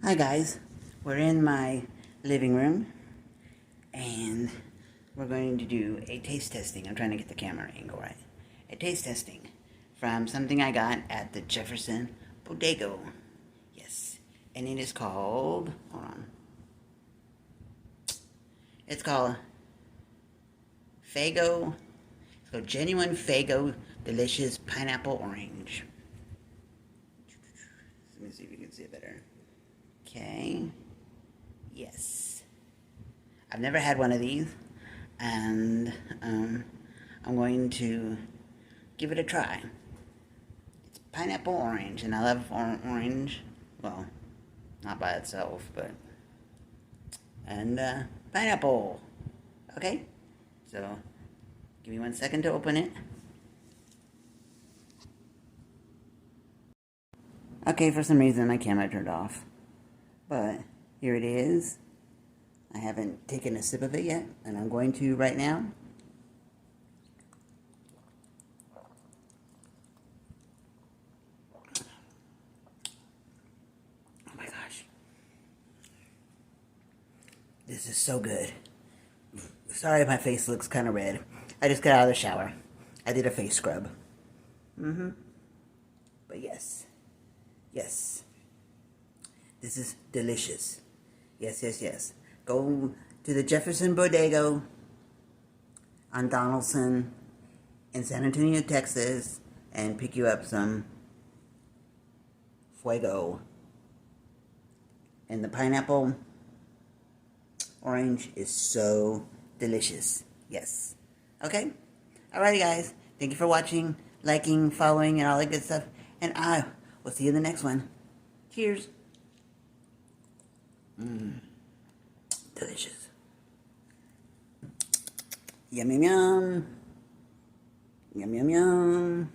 Hi guys, we're in my living room and we're going to do a taste testing. I'm trying to get the camera angle right. A taste testing from something I got at the Jefferson Bodega. Yes, and it is called, hold on. It's called Faygo. It's called Genuine Faygo Delicious Pineapple Orange. Let me see if you can see it better. Okay. Yes. I've never had one of these, and I'm going to give it a try. It's pineapple orange, and I love orange. Well, not by itself, but... And, pineapple. Okay? So, give me 1 second to open it. Okay, for some reason my camera turned off. But, here it is. I haven't taken a sip of it yet, and I'm going to right now. Oh my gosh. This is so good. Sorry if my face looks kind of red. I just got out of the shower. I did a face scrub. But yes. Yes. This is delicious. Yes, yes, yes. Go to the Jefferson Bodega on Donaldson in San Antonio, Texas, and pick you up some Faygo. And the pineapple orange is so delicious. Yes. Okay? Alrighty, guys. Thank you for watching, liking, following, and all that good stuff. And I will see you in the next one. Cheers. Delicious. Yum, yum, yum. Yum, yum, yum.